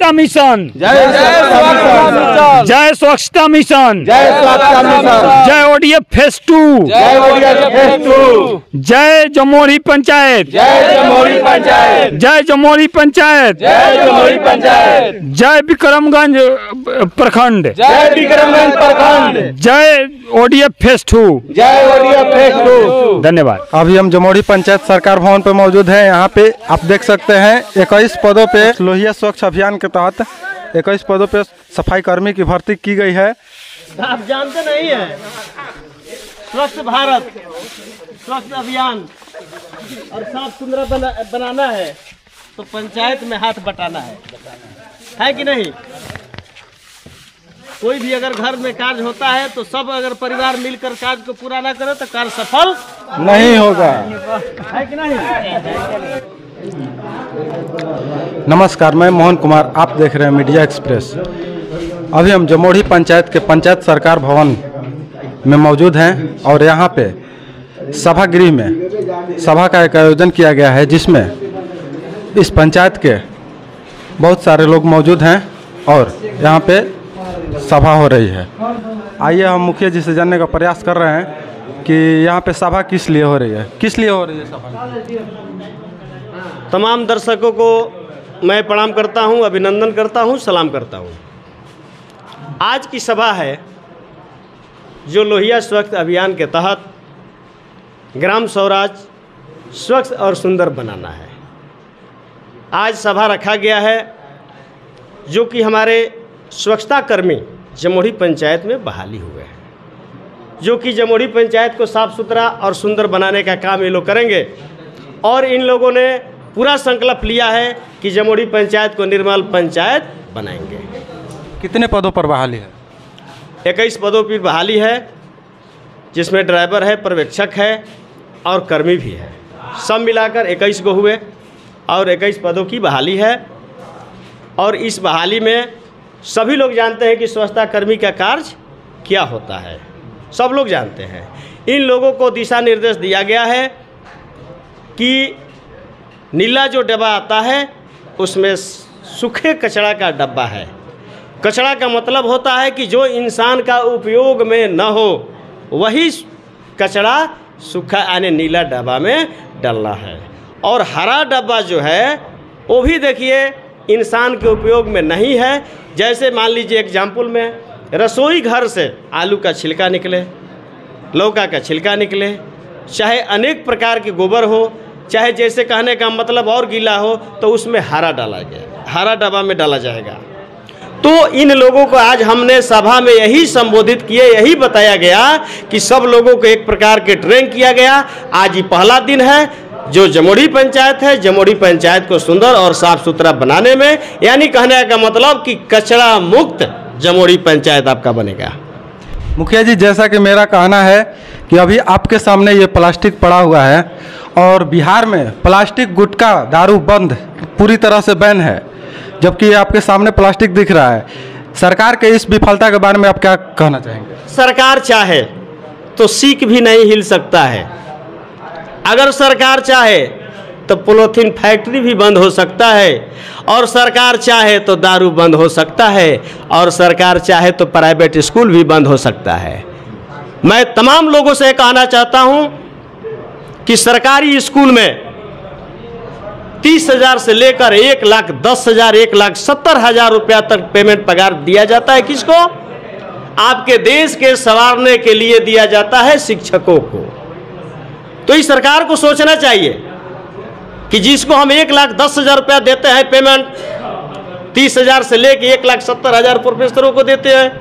Mission, जय स्वच्छता mission, जय ओडीएफ फेज 2, जय जमोरी पंचायत, जय जमोरी पंचायत, जय विक्रमगंज प्रखंड, जय ओडीएफ फेज 2। धन्यवाद। अभी हम जमोरी पंचायत सरकार भवन पे मौजूद हैं। यहाँ पे आप देख सकते हैं 21 पदों पे लोहिया स्वच्छ अभियान के तहत 21 पदों पे सफाई कर्मी की भर्ती की गई है। आप जानते नहीं है, स्वच्छ भारत स्वच्छ अभियान और साफ सुथरा बनाना है तो पंचायत में हाथ बटाना है कि नहीं? कोई भी अगर घर में कार्य होता है तो सब अगर परिवार मिलकर कार्य को पूरा ना करे तो कार्य सफल नहीं होगा, है कि नहीं? नमस्कार, मैं मोहन कुमार, आप देख रहे हैं मीडिया एक्सप्रेस। अभी हम जमोरी पंचायत के पंचायत सरकार भवन में मौजूद हैं और यहाँ पे सभागृह में सभा का एक आयोजन किया गया है जिसमें इस पंचायत के बहुत सारे लोग मौजूद हैं और यहाँ पे सभा हो रही है। आइए हम मुखिया जी से जानने का प्रयास कर रहे हैं कि यहाँ पे सभा किस लिए हो रही है, किस लिए हो रही है सभा। तमाम दर्शकों को मैं प्रणाम करता हूं, अभिनंदन करता हूं, सलाम करता हूं। आज की सभा है जो लोहिया स्वच्छ अभियान के तहत ग्राम स्वराज स्वच्छ और सुंदर बनाना है। आज सभा रखा गया है जो कि हमारे स्वच्छता कर्मी जमोरी पंचायत में बहाली हुए हैं, जो कि जमोरी पंचायत को साफ़ सुथरा और सुंदर बनाने का काम ये लोग करेंगे। और इन लोगों ने पूरा संकल्प लिया है कि जमोरी पंचायत को निर्मल पंचायत बनाएंगे। कितने पदों पर बहाली है? 21 पदों पर बहाली है, जिसमें ड्राइवर है, पर्यवेक्षक है और कर्मी भी है। सब मिलाकर 21 को हुए और 21 पदों की बहाली है। और इस बहाली में सभी लोग जानते हैं कि स्वच्छता कर्मी का कार्य क्या होता है, सब लोग जानते हैं। इन लोगों को दिशा निर्देश दिया गया है कि नीला जो डब्बा आता है उसमें सूखे कचरा का डब्बा है। कचरा का मतलब होता है कि जो इंसान का उपयोग में न हो वही कचरा सूखा यानी नीला डब्बा में डालना है। और हरा डब्बा जो है वो भी देखिए इंसान के उपयोग में नहीं है। जैसे मान लीजिए एग्जाम्पल में रसोई घर से आलू का छिलका निकले, लौका का छिलका निकले, चाहे अनेक प्रकार के गोबर हो, चाहे जैसे कहने का मतलब और गीला हो तो उसमें हरा डाला गया, हरा डब्बा में डाला जाएगा। तो इन लोगों को आज हमने सभा में यही संबोधित किए, यही बताया गया कि सब लोगों को एक प्रकार के ट्रेन किया गया। आज ही पहला दिन है जो जमोरी पंचायत है, जमोरी पंचायत को सुंदर और साफ सुथरा बनाने में, यानी कहने का मतलब कि कचरा मुक्त जमोरी पंचायत आपका बनेगा। मुखिया जी, जैसा कि मेरा कहना है कि अभी आपके सामने ये प्लास्टिक पड़ा हुआ है और बिहार में प्लास्टिक, गुटखा, दारू बंद पूरी तरह से बैन है, जबकि आपके सामने प्लास्टिक दिख रहा है। सरकार के इस विफलता के बारे में आप क्या कहना चाहेंगे? सरकार चाहे तो सीख भी नहीं हिल सकता है। अगर सरकार चाहे तो पॉलीथीन फैक्ट्री भी बंद हो सकता है, और सरकार चाहे तो दारू बंद हो सकता है, और सरकार चाहे तो प्राइवेट स्कूल भी बंद हो सकता है। मैं तमाम लोगों से कहना चाहता हूं कि सरकारी स्कूल में 30,000 से लेकर 1,10,000, 1,70,000 रुपया तक पेमेंट पगार दिया जाता है। किसको? आपके देश के संवारने के लिए दिया जाता है, शिक्षकों को। तो इस सरकार को सोचना चाहिए कि जिसको हम 1,10,000 रुपया देते हैं पेमेंट, 30,000 से लेकर 1,70,000 प्रोफेसरों को देते हैं,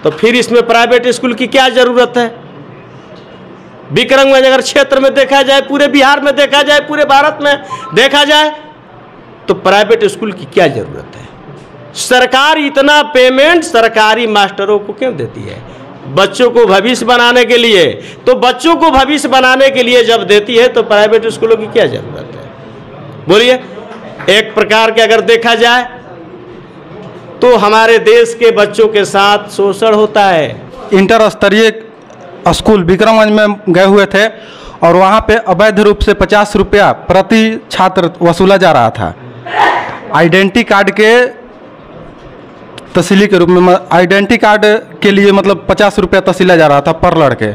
तो फिर इसमें प्राइवेट स्कूल की क्या जरूरत है? विक्रमगंज अगर क्षेत्र में देखा जाए, पूरे बिहार में देखा जाए, पूरे भारत में देखा जाए, तो प्राइवेट स्कूल की क्या जरूरत है? सरकार इतना पेमेंट सरकारी मास्टरों को क्यों देती है? बच्चों को भविष्य बनाने के लिए। तो बच्चों को भविष्य बनाने के लिए जब देती है तो प्राइवेट स्कूलों की क्या जरूरत है? बोलिए। एक प्रकार के अगर देखा जाए तो हमारे देश के बच्चों के साथ शोषण होता है। इंटर स्तरीय स्कूल विक्रमगंज में गए हुए थे और वहाँ पे अवैध रूप से 50 रुपया प्रति छात्र वसूला जा रहा था। आइडेंटिटी कार्ड के तहसीली के रूप में, आइडेंटिटी कार्ड के लिए मतलब 50 रुपया तहसीला जा रहा था पर लड़के।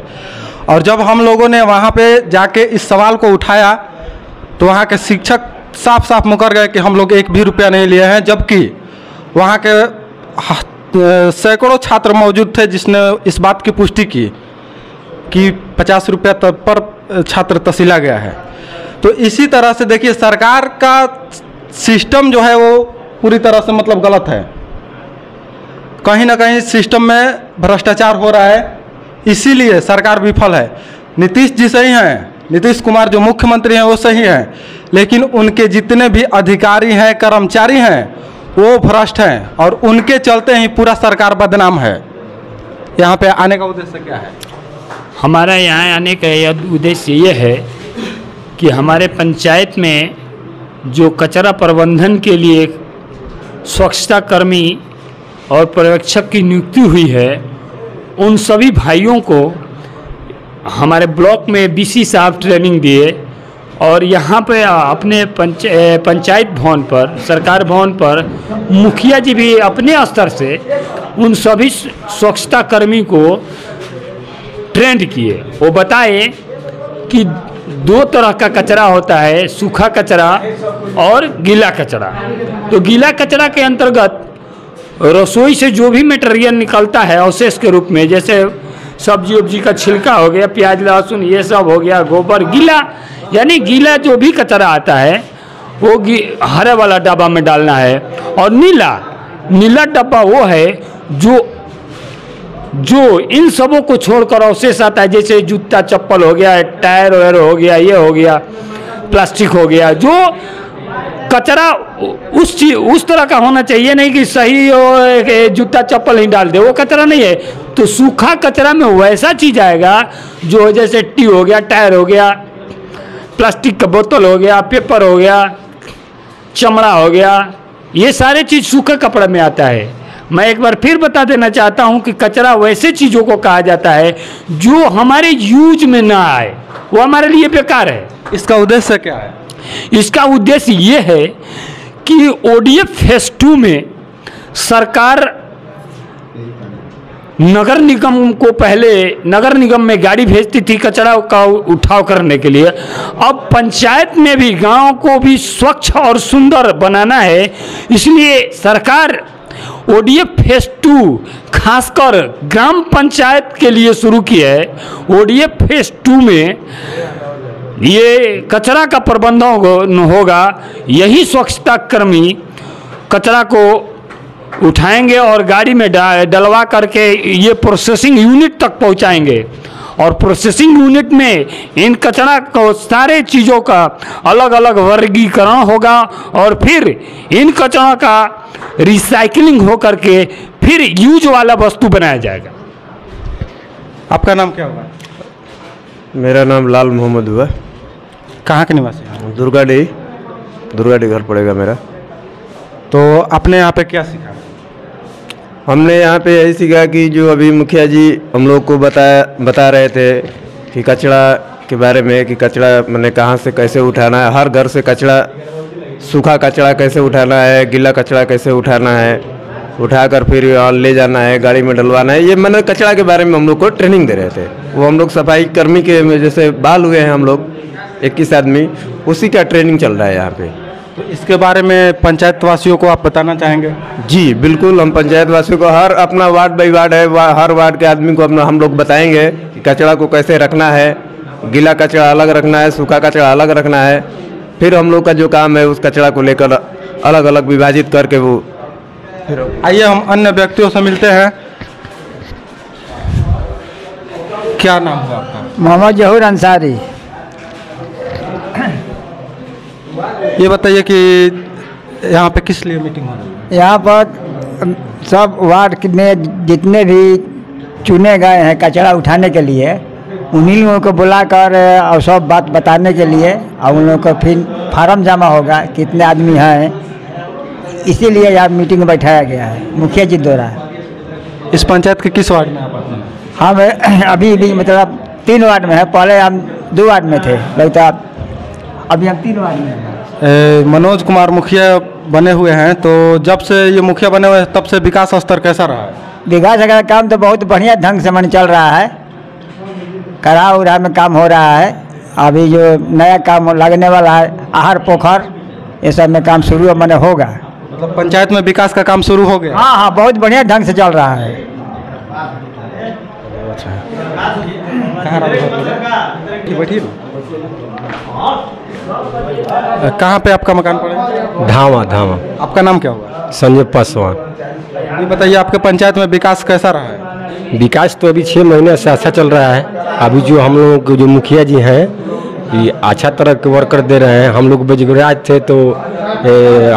और जब हम लोगों ने वहाँ पे जाके इस सवाल को उठाया तो वहाँ के शिक्षक साफ साफ मुकर गए कि हम लोग एक भी रुपया नहीं लिए हैं, जबकि वहाँ के सैकड़ों छात्र मौजूद थे जिसने इस बात की पुष्टि की कि 50 रुपया पर छात्र तहसीला गया है। तो इसी तरह से देखिए सरकार का सिस्टम जो है वो पूरी तरह से मतलब गलत है। कहीं ना कहीं सिस्टम में भ्रष्टाचार हो रहा है, इसीलिए सरकार विफल है। नीतीश जी सही हैं, नीतीश कुमार जो मुख्यमंत्री हैं वो सही हैं, लेकिन उनके जितने भी अधिकारी हैं, कर्मचारी हैं, वो भ्रष्ट हैं और उनके चलते ही पूरा सरकार बदनाम है। यहाँ पे आने का उद्देश्य क्या है? हमारा यहाँ आने का उद्देश्य ये है कि हमारे पंचायत में जो कचरा प्रबंधन के लिए स्वच्छता कर्मी और पर्यवेक्षक की नियुक्ति हुई है, उन सभी भाइयों को हमारे ब्लॉक में बीसी साहब ट्रेनिंग दिए और यहाँ पे अपने पंचायत भवन पर, सरकार भवन पर मुखिया जी भी अपने स्तर से उन सभी स्वच्छता कर्मी को ट्रेंड किए। वो बताए कि 2 तरह का कचरा होता है, सूखा कचरा और गीला कचरा। तो गीला कचरा के अंतर्गत रसोई से जो भी मटेरियल निकलता है अवशेष के रूप में, जैसे सब्जी उब्जी का छिलका हो गया, प्याज लहसुन ये सब हो गया, गोबर, गीला यानी गीला जो भी कचरा आता है वो हरे वाला डब्बा में डालना है। और नीला डब्बा वो है जो इन सबों को छोड़कर अवशेष आता है, जैसे जूता चप्पल हो गया, टायर वायर हो गया, ये हो गया, प्लास्टिक हो गया। जो कचरा उस तरह का होना चाहिए, नहीं कि सही जूता चप्पल ही डाल दे, वो कचरा नहीं है। तो सूखा कचरा में वैसा चीज़ आएगा जो जैसे टी हो गया, टायर हो गया, प्लास्टिक का बोतल हो गया, पेपर हो गया, चमड़ा हो गया, ये सारे चीज़ सूखे कपड़े में आता है। मैं एक बार फिर बता देना चाहता हूँ कि कचरा वैसे चीज़ों को कहा जाता है जो हमारे यूज में ना आए, वो हमारे लिए बेकार है। इसका उद्देश्य क्या है? इसका उद्देश्य ये है कि ओडीएफ फेज 2 में सरकार नगर निगम को, पहले नगर निगम में गाड़ी भेजती थी कचरा का उठाव करने के लिए। अब पंचायत में भी गांव को भी स्वच्छ और सुंदर बनाना है, इसलिए सरकार ओडीएफ फेज 2 खासकर ग्राम पंचायत के लिए शुरू की है। ओडीएफ फेज 2 में ये कचरा का प्रबंधन होगा, यही स्वच्छता कर्मी कचरा को उठाएंगे और गाड़ी में डलवा करके ये प्रोसेसिंग यूनिट तक पहुंचाएंगे। और प्रोसेसिंग यूनिट में इन कचरा को सारे चीज़ों का अलग अलग वर्गीकरण होगा और फिर इन कचरा का रिसाइकलिंग हो करके फिर यूज वाला वस्तु बनाया जाएगा। आपका नाम क्या होगा? मेरा नाम लाल मोहम्मद हुआ। कहाँ के निवासी हैं? दुर्गाडी घर पड़ेगा मेरा। तो आपने यहाँ पे क्या सीखा? हमने यहाँ पे यही सीखा कि जो अभी मुखिया जी हम लोग को बता रहे थे कि कचरा के बारे में, कि कचरा मैंने कहाँ से कैसे उठाना है, हर घर से कचरा, सूखा कचरा कैसे उठाना है, गीला कचरा कैसे उठाना है, उठाकर फिर ले जाना है, गाड़ी में डलवाना है। ये मैंने कचरा के बारे में हम लोग को ट्रेनिंग दे रहे थे। वो हम लोग सफाई कर्मी के जैसे बहाल हुए हैं हम लोग 21 आदमी, उसी का ट्रेनिंग चल रहा है यहाँ पे। तो इसके बारे में पंचायत वासियों को आप बताना चाहेंगे? जी बिल्कुल, हम पंचायत वासियों को, हर अपना वार्ड बाई वार्ड है, हर वार्ड के आदमी को अपना हम लोग बताएंगे कि कचरा को कैसे रखना है, गीला कचरा अलग रखना है, सूखा कचरा अलग रखना है। फिर हम लोग का जो काम है उस कचरा को लेकर अलग अलग विभाजित करके वो फिर। आइए हम अन्य व्यक्तियों से मिलते हैं। क्या नाम हुआ आपका? मोहम्मद जहूर अंसारी। ये बताइए कि यहाँ पे किस लिए मीटिंग हो रही है? यहाँ पर सब वार्ड में जितने भी चुने गए हैं कचरा उठाने के लिए, उन्हीं लोगों को बुलाकर और सब बात बताने के लिए, और उन लोगों को फिर फार्म जमा होगा कितने आदमी हैं, इसीलिए यहाँ मीटिंग बैठाया गया है मुखिया जी द्वारा। इस पंचायत के किस वार्ड में आप आते हैं? हम अभी भी मतलब 3 वार्ड में है, पहले हम 2 वार्ड में थे, लगता अभी हम 3 वार्ड में हैं। मनोज कुमार मुखिया बने हुए हैं, तो जब से ये मुखिया बने हुए हैं तब से विकास स्तर कैसा रहा है? विकास का काम तो बहुत बढ़िया ढंग से मन चल रहा है, करा उरा में काम हो रहा है। अभी जो नया काम लगने वाला है आहार पोखर, ये सब में काम शुरू मैंने होगा। मतलब पंचायत में विकास का काम शुरू हो गया? हाँ हाँ, बहुत बढ़िया ढंग से चल रहा है। कहाँ पे आपका मकान पड़ेगा? धामा धामा। आपका नाम क्या हुआ? संजय पासवान। ये बताइए, आपके पंचायत में विकास कैसा रहा है? विकास तो अभी 6 महीने से अच्छा चल रहा है। अभी जो हम लोगों के जो मुखिया जी हैं ये अच्छा तरह के वर्कर दे रहे हैं। हम लोग बेजगराज थे तो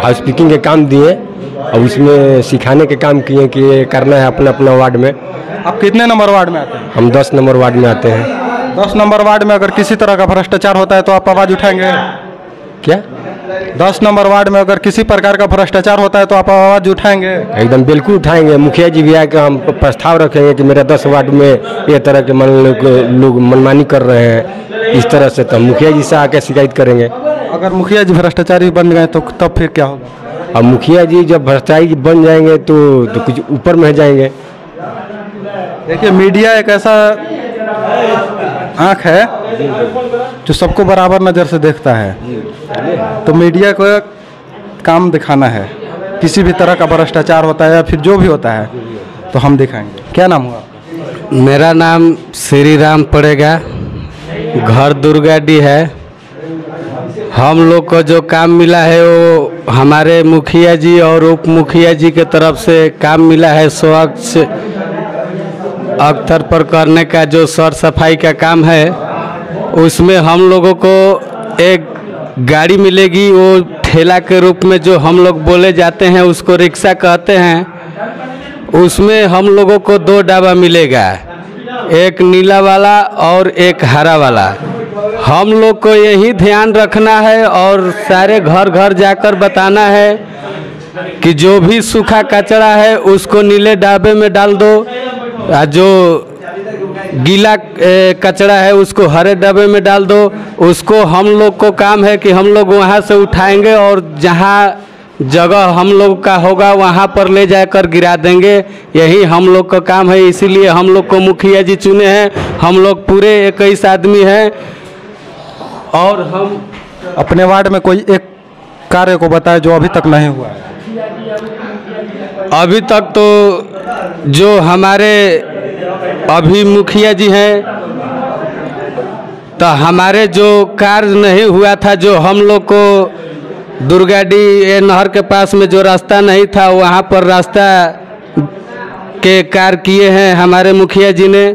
हाउस कीपिंग के काम दिए और उसमें सिखाने के काम किए कि ये करना है अपना अपना वार्ड में। आप कितने नंबर वार्ड में आते हैं? हम 10 नंबर वार्ड में आते हैं। 10 नंबर वार्ड में अगर किसी तरह का भ्रष्टाचार होता है तो आप आवाज़ उठाएंगे क्या? 10 नंबर वार्ड में अगर किसी प्रकार का भ्रष्टाचार होता है तो आप आवाज़ उठाएंगे? एकदम बिल्कुल उठाएंगे। मुखिया जी भी आके हम प्रस्ताव रखेंगे कि मेरा 10 वार्ड में ये तरह के लोग मनमानी कर रहे हैं, इस तरह से तो मुखिया जी से आके शिकायत करेंगे। अगर मुखिया जी भ्रष्टाचारी बन गए तो तब फिर क्या होगा? अब मुखिया जी जब भ्रष्टाचारी बन जाएंगे तो कुछ ऊपर में जाएंगे। देखिए, मीडिया एक ऐसा आँख है जो सबको बराबर नज़र से देखता है, तो मीडिया को काम दिखाना है। किसी भी तरह का भ्रष्टाचार होता है या फिर जो भी होता है तो हम दिखाएंगे। क्या नाम हुआ आपका? मेरा नाम श्री राम पड़ेगा, घर दुर्गाडी है। हम लोग को जो काम मिला है वो हमारे मुखिया जी और उप मुखिया जी के तरफ से काम मिला है। स्वच्छ अक्सर पर करने का जो सर सफाई का काम है उसमें हम लोगों को एक गाड़ी मिलेगी। वो ठेला के रूप में जो हम लोग बोले जाते हैं उसको रिक्शा कहते हैं। उसमें हम लोगों को 2 डब्बा मिलेगा, एक नीला वाला और एक हरा वाला। हम लोग को यही ध्यान रखना है और सारे घर घर जाकर बताना है कि जो भी सूखा कचरा है उसको नीले डब्बे में डाल दो, जो गीला कचरा है उसको हरे डब्बे में डाल दो। उसको हम लोग को काम है कि हम लोग वहाँ से उठाएंगे और जहाँ जगह हम लोग का होगा वहाँ पर ले जाकर गिरा देंगे। यही हम लोग का काम है, इसीलिए हम लोग को मुखिया जी चुने हैं। हम लोग पूरे 21 आदमी हैं और हम अपने वार्ड में कोई एक कार्य को बताएं जो अभी तक नहीं हुआ है। अभी तक तो जो हमारे अभी मुखिया जी हैं तो हमारे जो कार्य नहीं हुआ था, जो हम लोग को दुर्गाडी नहर के पास में जो रास्ता नहीं था वहाँ पर रास्ता के कार्य किए हैं हमारे मुखिया जी ने।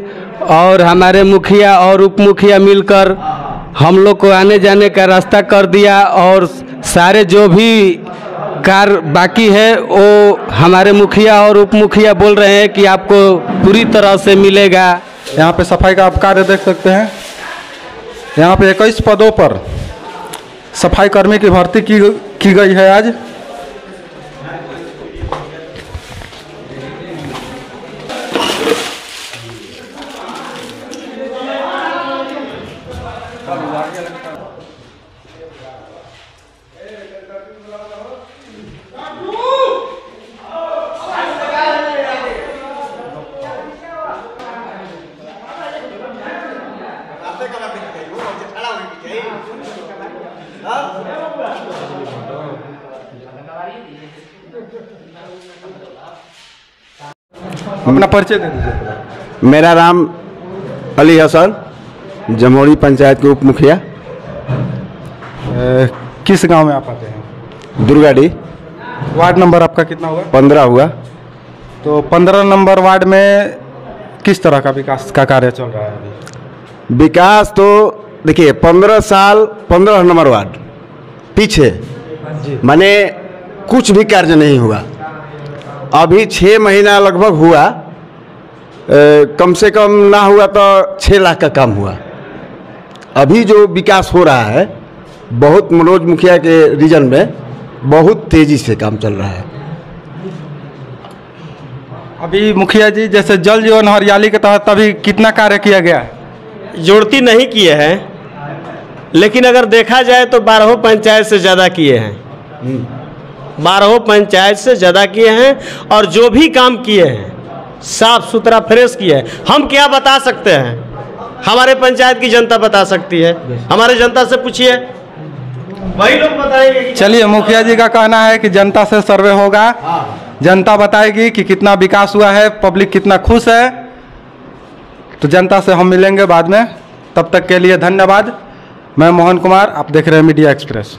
और हमारे मुखिया और उप मुखिया मिलकर हम लोग को आने जाने का रास्ता कर दिया। और सारे जो भी कार्य बाकी है वो हमारे मुखिया और उप मुखिया बोल रहे हैं कि आपको पूरी तरह से मिलेगा। यहाँ पे सफाई का आप कार्य देख सकते हैं। यहाँ पे 21 पदों पर सफाई कर्मी की भर्ती की गई है आज। अपना परिचय दे दीजिए। मेरा नाम अली हसन, जमोड़ी पंचायत के उप मुखिया। किस गांव में आप आते हैं? दुर्गाडी। वार्ड नंबर आपका कितना हुआ? 15 हुआ। तो 15 नंबर वार्ड में किस तरह का विकास का कार्य चल रहा है अभी? विकास तो देखिए 15 साल 15 नंबर वार्ड पीछे माने कुछ भी कार्य नहीं हुआ। अभी 6 महीना लगभग हुआ, कम से कम ना हुआ तो 6 लाख का काम हुआ। अभी जो विकास हो रहा है बहुत मनोज मुखिया के रीजन में बहुत तेजी से काम चल रहा है। अभी मुखिया जी जैसे जल जीवन हरियाली के तहत अभी कितना कार्य किया गया है? जुड़ती नहीं किए हैं, लेकिन अगर देखा जाए तो 12 पंचायत से ज़्यादा किए हैं। 12 पंचायत से ज़्यादा किए हैं और जो भी काम किए हैं साफ सुथरा फ्रेश किए हैं। हम क्या बता सकते हैं, हमारे पंचायत की जनता बता सकती है। हमारे जनता से पूछिए, वही लोग बताएंगे। चलिए, मुखिया जी का कहना है कि जनता से सर्वे होगा, जनता बताएगी कि कितना विकास हुआ है, पब्लिक कितना खुश है। तो जनता से हम मिलेंगे बाद में। तब तक के लिए धन्यवाद। मैं मोहन कुमार, आप देख रहे हैं मीडिया एक्सप्रेस।